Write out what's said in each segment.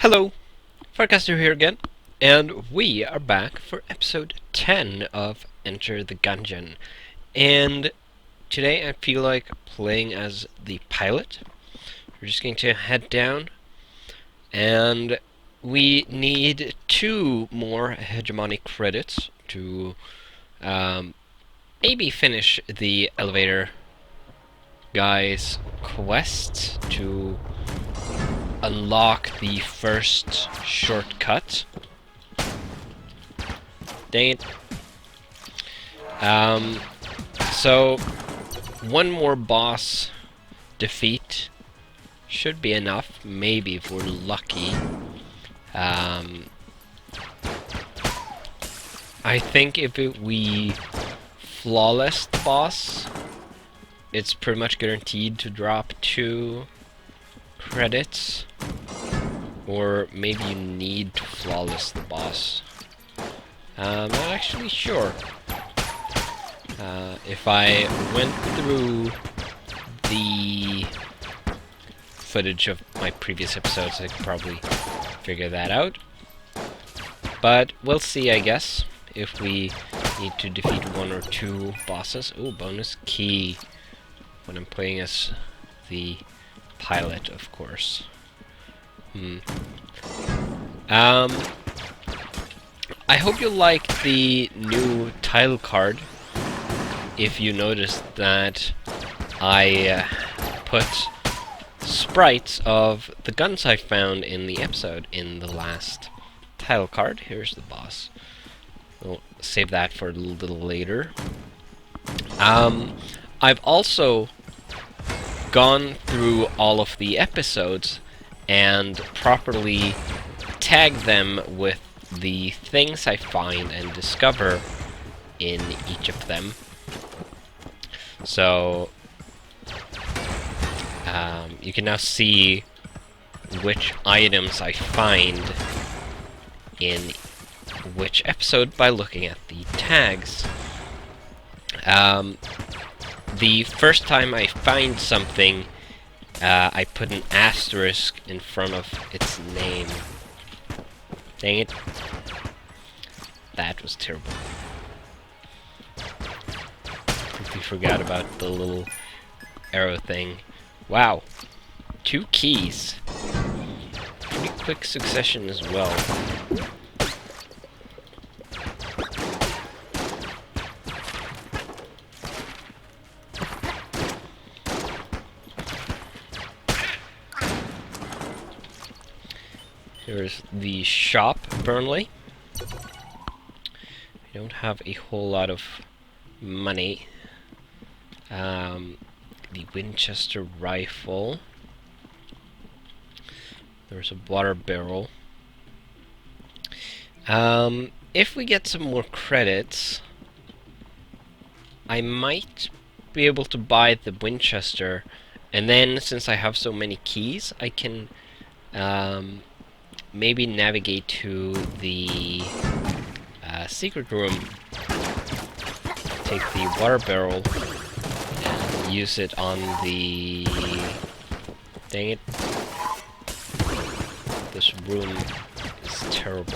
Hello, Farcaster here again, and we are back for episode 10 of Enter the Gungeon. And today I feel like playing as the pilot. We're just going to head down, and we need 2 more hegemonic credits to maybe finish the elevator guy's quest to unlock the first shortcut. Dang it. So one more boss defeat should be enough, maybe if we're lucky. I think if we flawless the boss, it's pretty much guaranteed to drop 2 credits, or maybe you need to flawless the boss. I'm not actually sure. If I went through the footage of my previous episodes, I could probably figure that out. But we'll see, I guess, if we need to defeat 1 or 2 bosses. Ooh, bonus key when I'm playing as the pilot, of course. I hope you like the new title card. If you noticed that I put sprites of the guns I found in the episode in the last title card. Here's the boss. We'll save that for a little later. I've also gone through all of the episodes and properly tagged them with the things I find and discover in each of them. So you can now see which items I find in which episode by looking at the tags. The first time I find something, I put an asterisk in front of its name. Dang it. That was terrible. Completely forgot about the little arrow thing. Wow. 2 keys. Pretty quick succession as well. Here's the shop, Burnley. I don't have a whole lot of money. The Winchester rifle. There's a water barrel. If we get some more credits, I might be able to buy the Winchester, and then since I have so many keys, I can maybe navigate to the secret room, take the water barrel, and use it on the... Dang it. This room is terrible.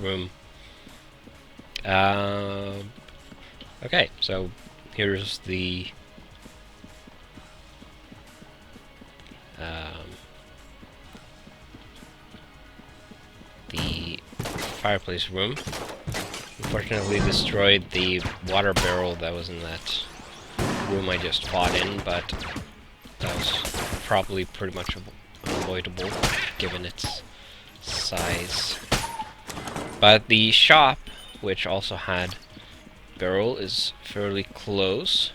Room. Okay, so here's the fireplace room. Unfortunately destroyed the water barrel that was in that room I just fought in, but that was probably pretty much unavoidable given its size. But the shop, which also had barrel, is fairly close.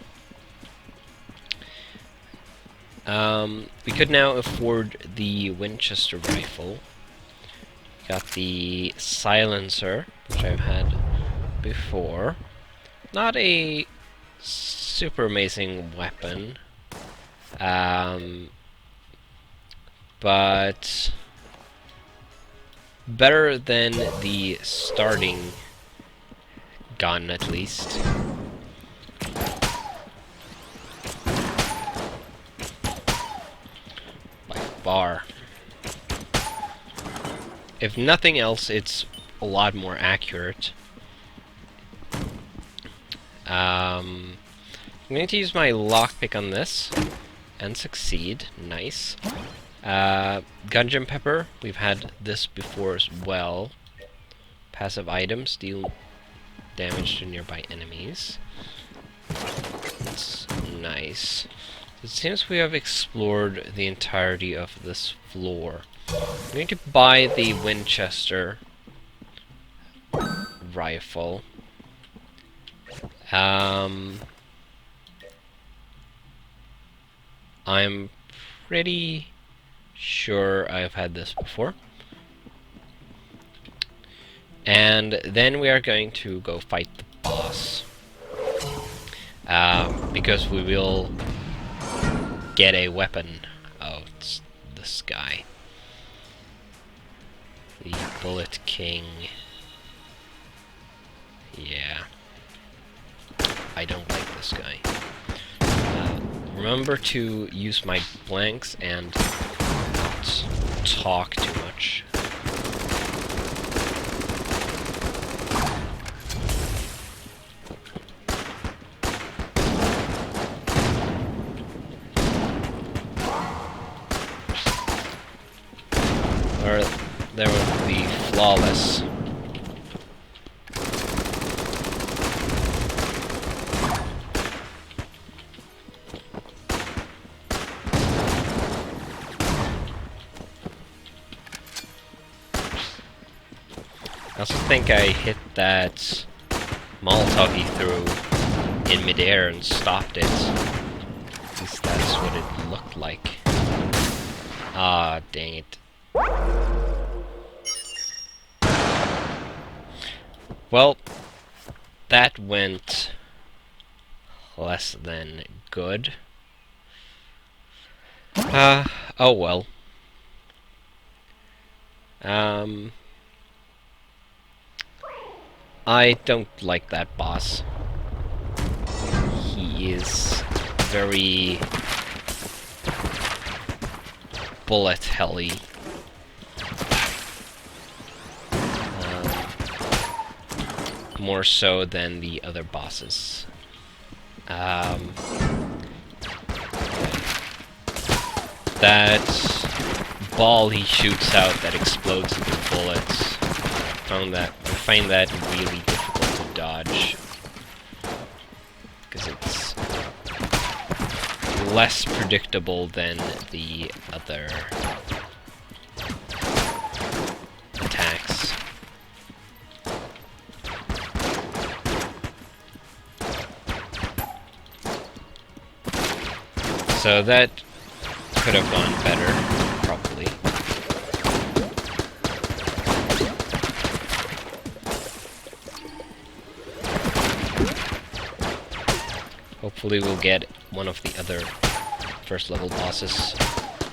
We could now afford the Winchester rifle. Got the silencer, which I've had before. Not a super amazing weapon, but better than the starting gun, at least. By far. If nothing else, it's a lot more accurate. I'm going to use my lockpick on this and succeed. Nice. Gungeon pepper. We've had this before as well. Passive items deal damage to nearby enemies. That's nice. It seems we have explored the entirety of this floor. I'm going to buy the Winchester rifle. I'm pretty sure I've had this before. And then we are going to go fight the boss. Because we will get a weapon. Oh, it's this guy. The Bullet King. Yeah. I don't like this guy. Remember to use my blanks and not talk too much. Or there would be flawless. I also think I hit that Molotov he threw in midair and stopped it. At least that's what it looked like. Ah, dang it. Well, that went less than good. Oh well. I don't like that boss. He is very bullet helly. More so than the other bosses. That ball he shoots out that explodes into bullets. I find that really difficult to dodge. Because it's less predictable than the other attacks. So that could have gone better, probably. Hopefully we'll get one of the other first level bosses,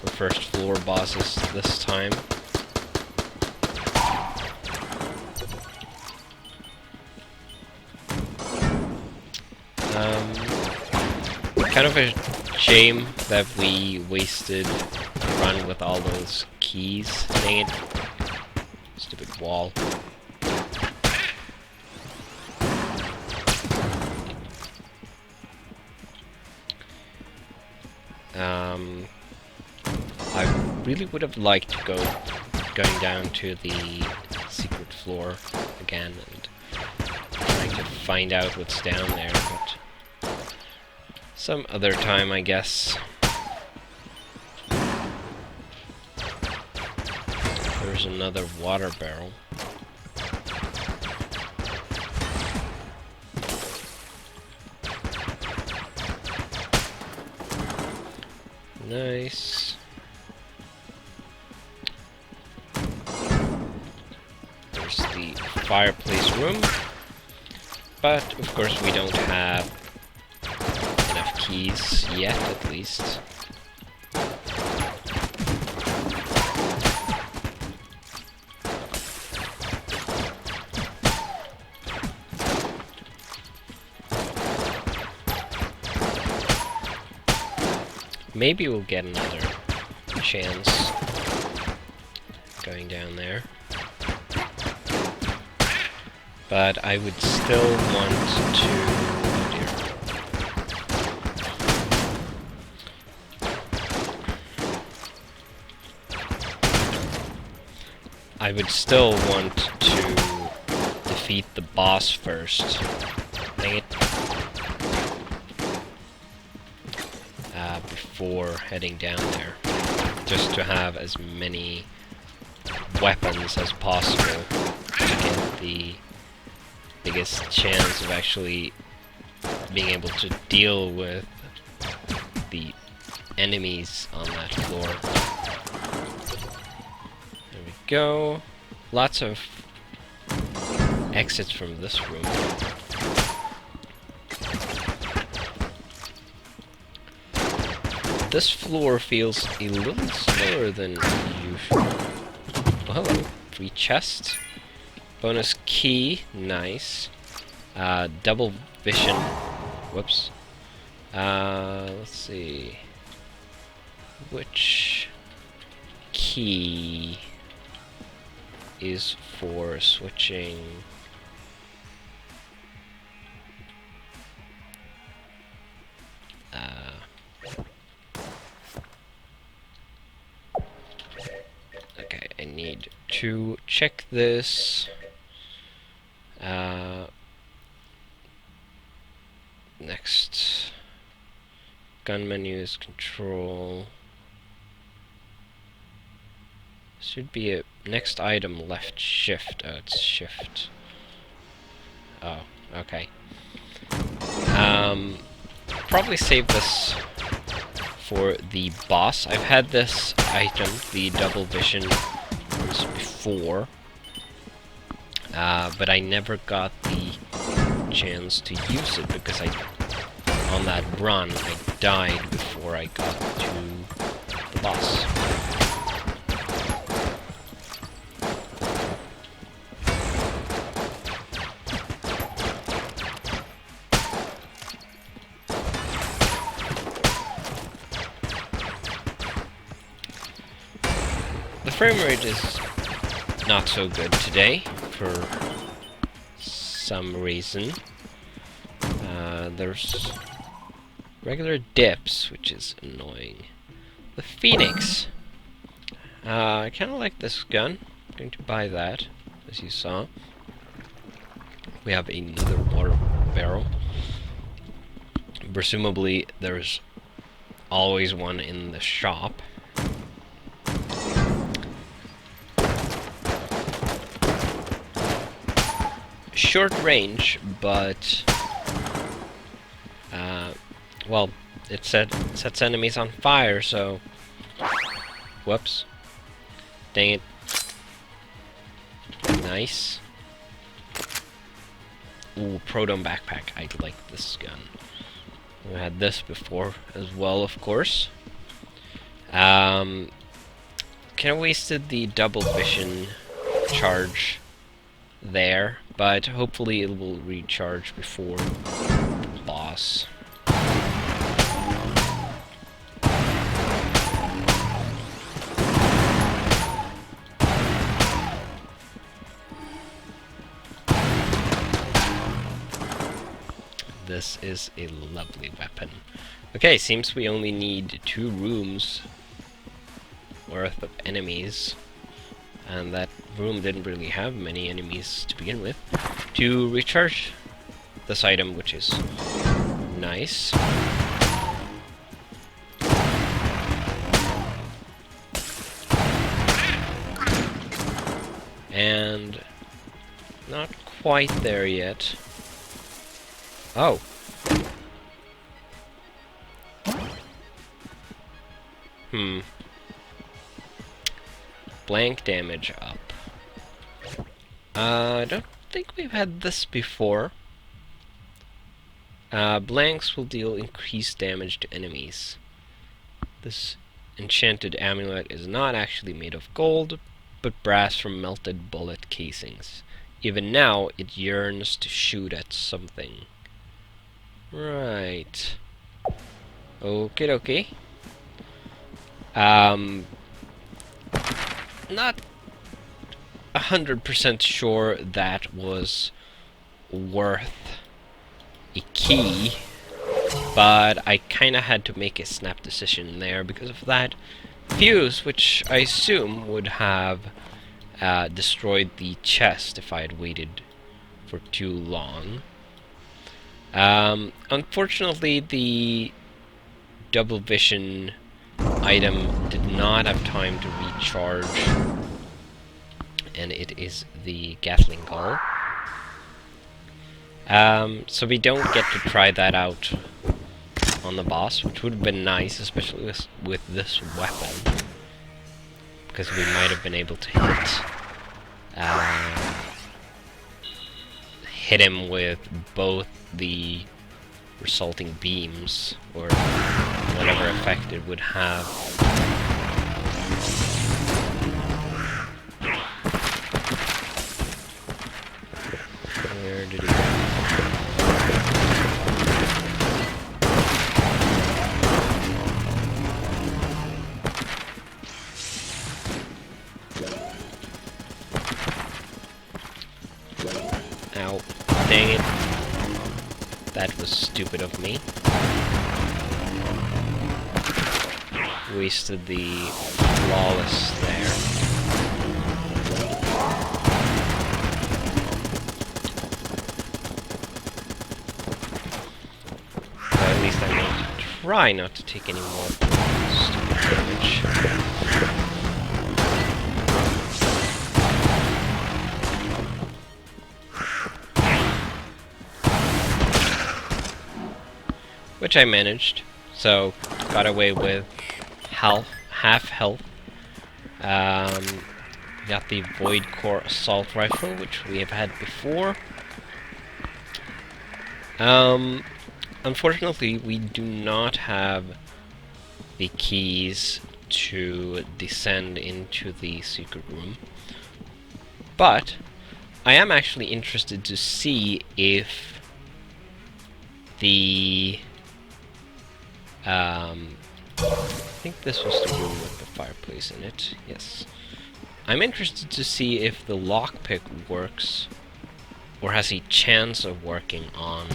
or first floor bosses this time. Kind of a shame that we wasted a run with all those keys. Dang it. Stupid wall. I really would have liked to going down to the secret floor again and trying to find out what's down there, but some other time, I guess. There's another water barrel. Nice. There's the fireplace room. But, of course, we don't have enough keys yet, at least. maybe we'll get another chance going down there. But I would still want to... Oh dear. I would still want to defeat the boss first. Dang it. Before heading down there. Just to have as many weapons as possible to get the biggest chance of actually being able to deal with the enemies on that floor. There we go. Lots of exits from this room. This floor feels a little slower than usual. Oh, hello. Free chest. Bonus key. Nice. Double vision. Whoops. Let's see. Which key is for switching? Okay, I need to check this. Next. Gun menu is control. Should be a next item left shift. Oh, it's shift. Oh, okay. Probably save this for the boss. I've had this item, the double vision, once before, but I never got the chance to use it because on that run, I died before I got to the boss. The frame rate is not so good today, for some reason. There's regular dips, which is annoying. The Phoenix. I kind of like this gun. I'm going to buy that, as you saw. We have another water barrel. Presumably, there's always one in the shop. Short range, but well, it sets enemies on fire, so whoops, dang it. Nice. Ooh, Proton backpack. I like this gun. We had this before as well, of course. Kind of wasted the double vision charge there, but hopefully it will recharge before the boss. This is a lovely weapon. Okay, seems we only need 2 rooms worth of enemies, and that room didn't really have many enemies to begin with, to recharge this item, which is nice. And not quite there yet. Oh. Blank damage up. I don't think we've had this before. Blanks will deal increased damage to enemies. This enchanted amulet is not actually made of gold, but brass from melted bullet casings. Even now, it yearns to shoot at something. Right. Okie dokie. Not 100% sure that was worth a key, but I kinda had to make a snap decision there because of that fuse, which I assume would have destroyed the chest if I had waited for too long. Unfortunately, the double vision item did not have time to recharge, and it is the Gatling gun. So we don't get to try that out on the boss, which would have been nice, especially with this weapon, because we might have been able to hit him with both the resulting beams, or whatever effect it would have. Where did he go? Ow. Dang it. That was stupid of me. Wasted the flawless there. But at least I'm going to try not to take any more stupid damage. Which I managed, so got away with half health. Got the Void Core Assault Rifle, which we have had before. Unfortunately, we do not have the keys to descend into the secret room, but I am actually interested to see if the I think this was the room with the fireplace in it. Yes. I'm interested to see if the lockpick works, or has a chance of working on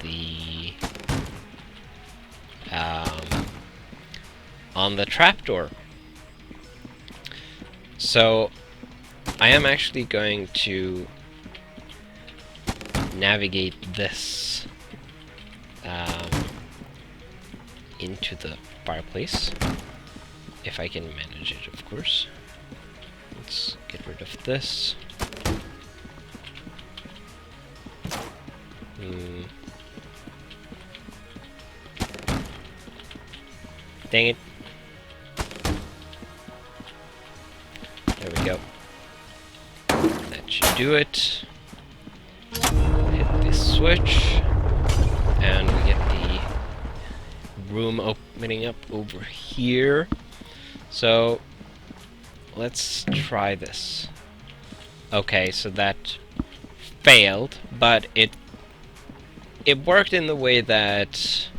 the trapdoor. So I am actually going to navigate this into the fireplace, if I can manage it, of course. Let's get rid of this. Dang it. There we go. That should do it. Hit this switch, and we get the room opening up over here. So let's try this. Okay, so that failed, but it worked in the way that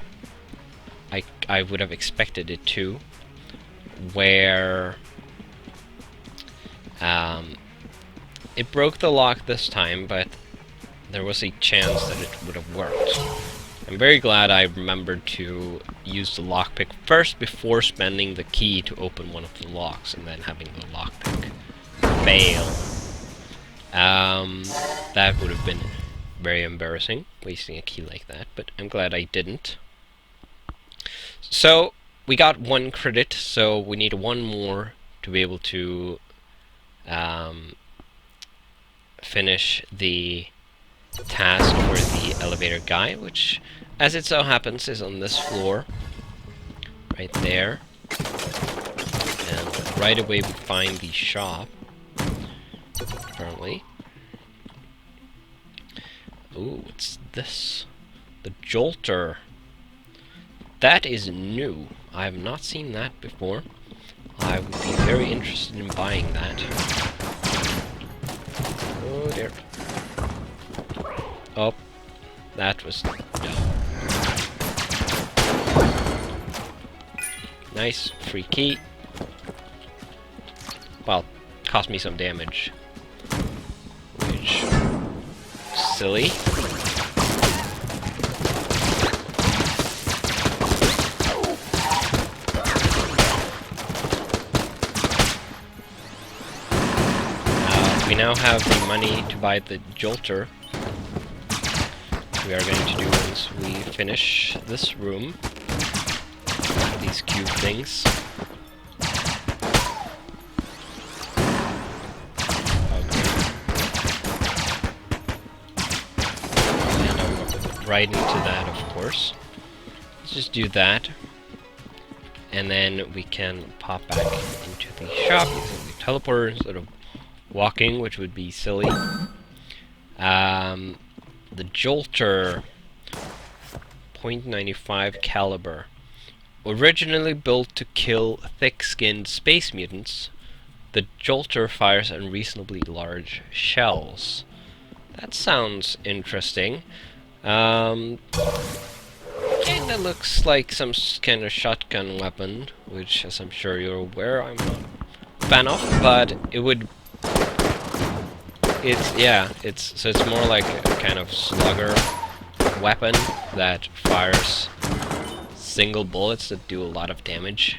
I would have expected it to, where it broke the lock this time, but there was a chance that it would have worked. I'm very glad I remembered to use the lockpick first before spending the key to open one of the locks and then having the lockpick fail. That would have been very embarrassing, wasting a key like that, but I'm glad I didn't. So, we got 1 credit, so we need 1 more to be able to finish the task for the elevator guy, which, as it so happens, is on this floor, right there. And right away we find the shop, apparently. Ooh, what's this? The Jolter. That is new. I have not seen that before. I would be very interested in buying that. Oh dear. Oh, that was dumb. Nice, free key. well, cost me some damage. Which... silly. We now have the money to buy the Jolter. We are going to do once we finish this room. These cube things. And I'm going to put right into that, of course. Let's just do that. And then we can pop back into the shop using the teleporter instead of walking, which would be silly. The Jolter .95 caliber. Originally built to kill thick-skinned space mutants, the Jolter fires unreasonably large shells. That sounds interesting. Kinda looks like some kind of shotgun weapon, which, as I'm sure you're aware, I'm not a fan of, but it would... it's more like a kind of slugger weapon that fires single bullets that do a lot of damage,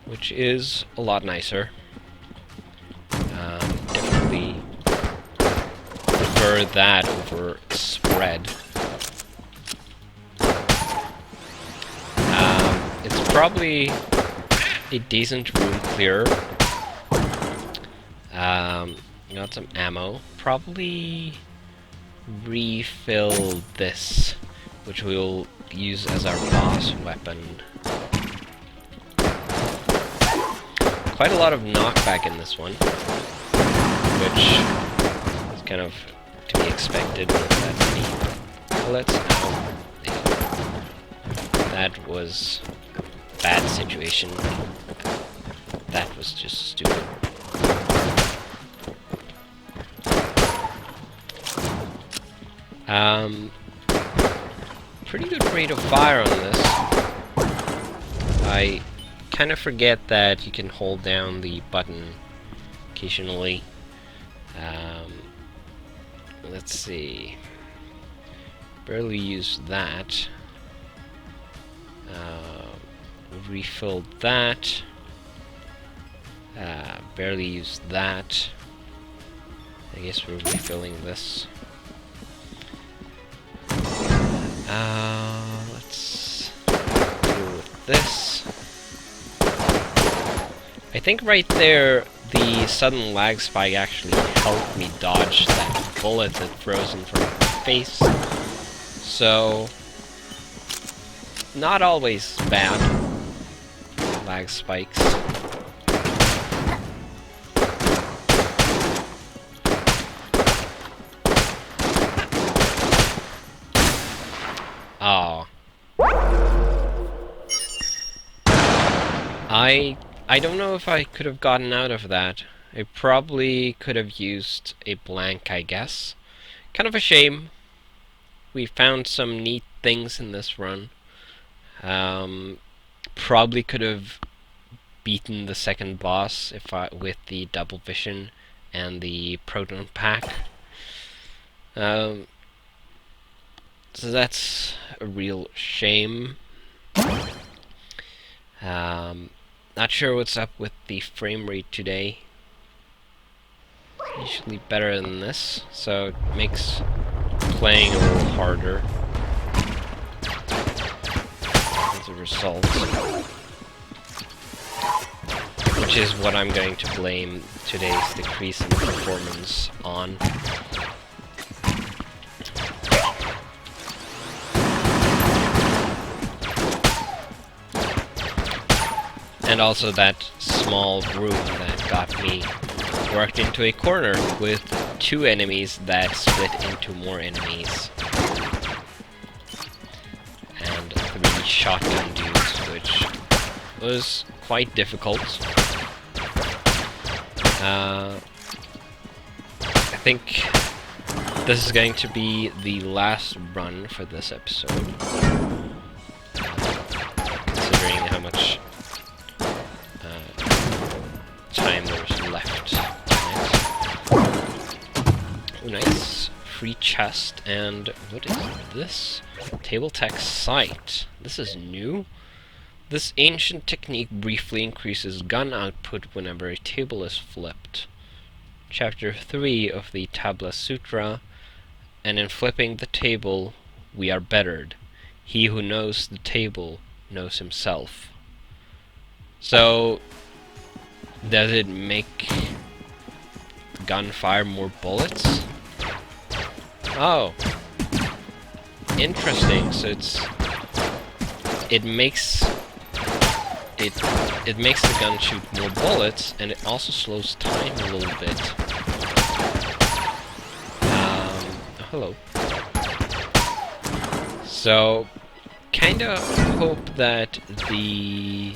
which is a lot nicer. Definitely prefer that over spread. It's probably a decent room clear. Got some ammo. Probably refill this, which we'll use as our boss weapon. Quite a lot of knockback in this one, which is kind of to be expected with that many bullets. That was a bad situation. That was just stupid. Pretty good rate of fire on this. I kind of forget that you can hold down the button occasionally. Let's see. Barely used that. Refilled that. Barely used that. I guess we're refilling this. Let's deal with this. I think right there, the sudden lag spike actually helped me dodge that bullet that froze in front of my face. So, not always bad, lag spikes. Oh. I don't know if I could have gotten out of that. I probably could have used a blank, I guess. Kind of a shame. We found some neat things in this run. Probably could have beaten the second boss with the double vision and the proton pack. So that's a real shame. Not sure what's up with the frame rate today. Usually better than this, so it makes playing a little harder as a result. Which is what I'm going to blame today's decrease in performance on. And also that small room that got me worked into a corner with 2 enemies that split into more enemies. And 3 shotgun dudes, which was quite difficult. I think this is going to be the last run for this episode. Considering how much free chest, and what is this? Table tech sight. This is new. This ancient technique briefly increases gun output whenever a table is flipped. Chapter 3 of the Tabla Sutra. And in flipping the table, we are bettered. He who knows the table knows himself. So, does it make the gun fire more bullets? Oh. Interesting. So it makes the gun shoot more bullets, and it also slows time a little bit. Hello. So, kinda hope that the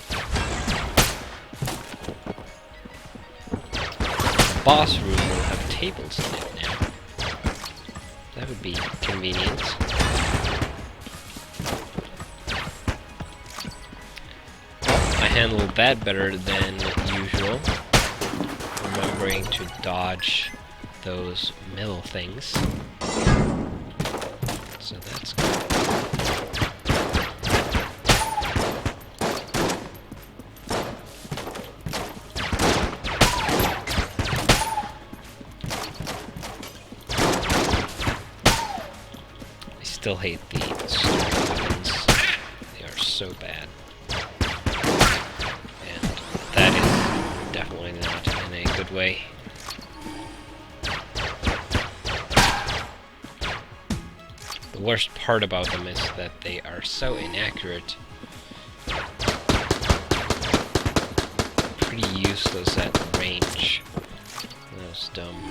boss room will have tables in it now. That would be convenient. I handled that better than usual, remembering to dodge those middle things. So that's good. I still hate the strike weapons. They are so bad. And that is definitely not in a good way. The worst part about them is that they are so inaccurate. Pretty useless at range. That was dumb.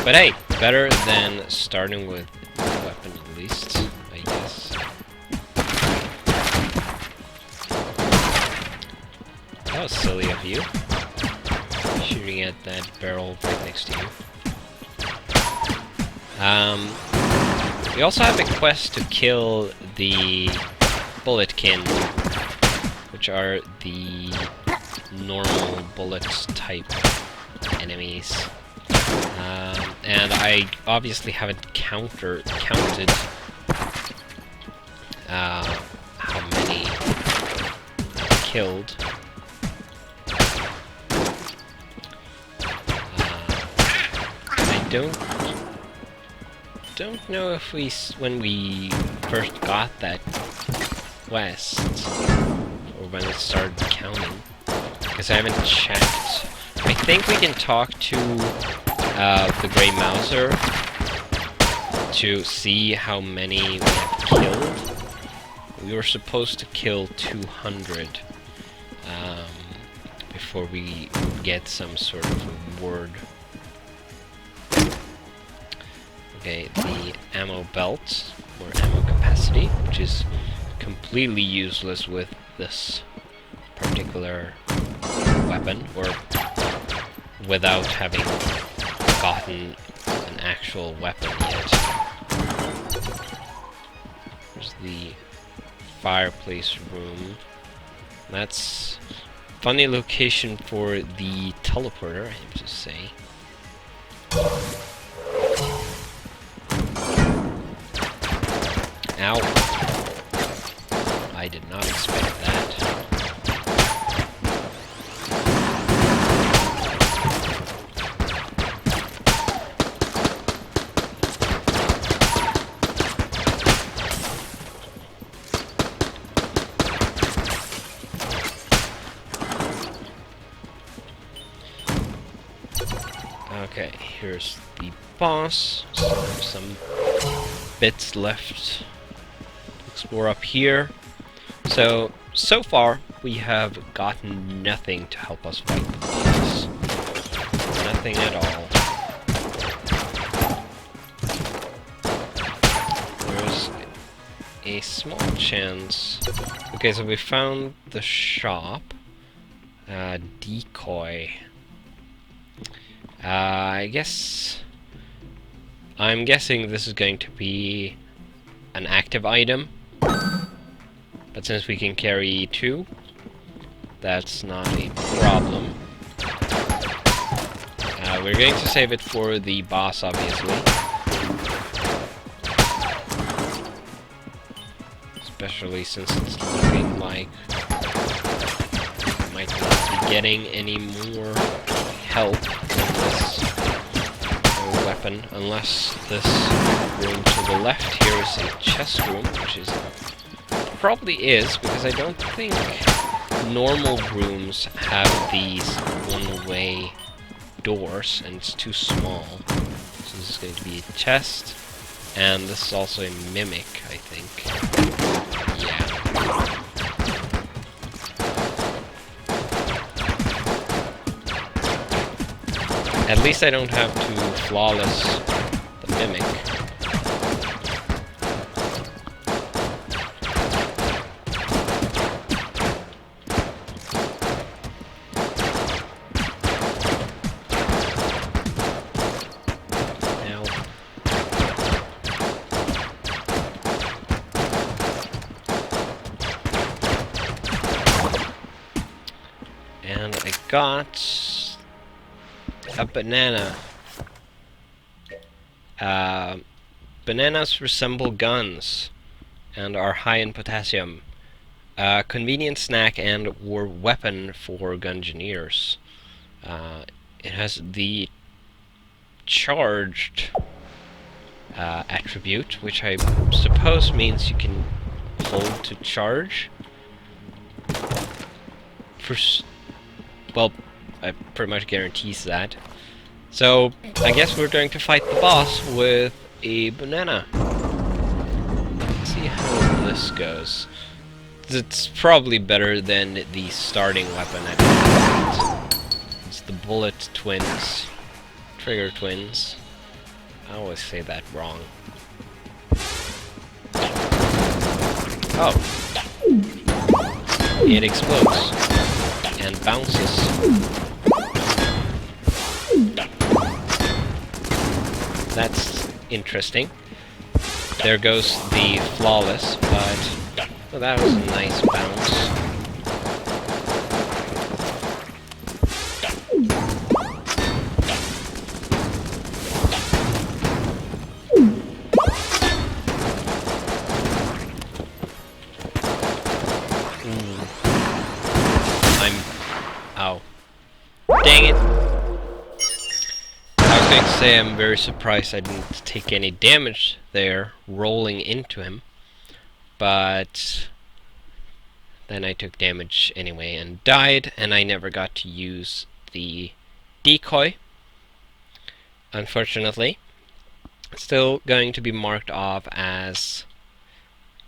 But hey, better than starting with a weapon at least, I guess. That was silly of you. Shooting at that barrel right next to you. We also have a quest to kill the bulletkin, which are the normal bullets type enemies. And I obviously haven't counted how many I killed. I don't know if when we first got that quest, or when it started counting, because I haven't checked. I think we can talk to the Grey Mouser to see how many we have killed. We were supposed to kill 200 before we get some sort of reward. Okay, the ammo belt, or ammo capacity, which is completely useless with this particular weapon, or without having gotten an actual weapon yet. There's the fireplace room. That's a funny location for the teleporter, I have to say. Ow. I did not expect that. Okay, here's the boss. Still have some bits left to explore up here. So far, we have gotten nothing to help us fight the boss. Nothing at all. There's a small chance. Okay, so we found the shop. Decoy. I'm guessing this is going to be an active item, but since we can carry 2, That's not a problem. We're going to save it for the boss, obviously. Especially since it's looking like I might not be getting any more help from this weapon, unless this room to the left here is a chest room, which is probably is, because I don't think normal rooms have these one-way doors, and it's too small. So this is going to be a chest, and this is also a mimic, I think. Yeah. At least I don't have to flawless the mimic. And I got a banana. Bananas resemble guns and are high in potassium. Convenient snack and or weapon for Gungeoneers. It has the charged attribute, which I suppose means you can hold to charge. Well, it pretty much guarantees that. So, I guess we're going to fight the boss with a banana. Let's see how this goes. It's probably better than the starting weapon at the moment. It's the bullet twins. Trigger twins. I always say that wrong. Oh. It explodes. And bounces. That's interesting. There goes the flawless, but well, that was a nice bounce. Ow. Dang it! I was going to say I'm very surprised I didn't take any damage there, rolling into him. But then I took damage anyway and died, and I never got to use the decoy. Unfortunately. Still going to be marked off as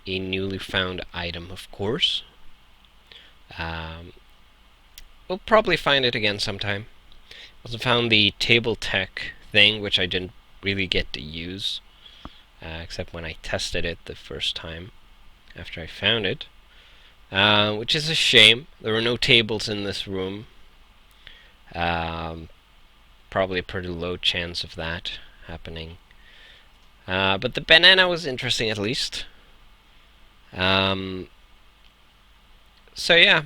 a newly found item, of course. We'll probably find it again sometime. Also found the table tech thing, which I didn't really get to use, except when I tested it the first time after I found it, which is a shame. There were no tables in this room. Probably a pretty low chance of that happening. But the banana was interesting, at least. So yeah,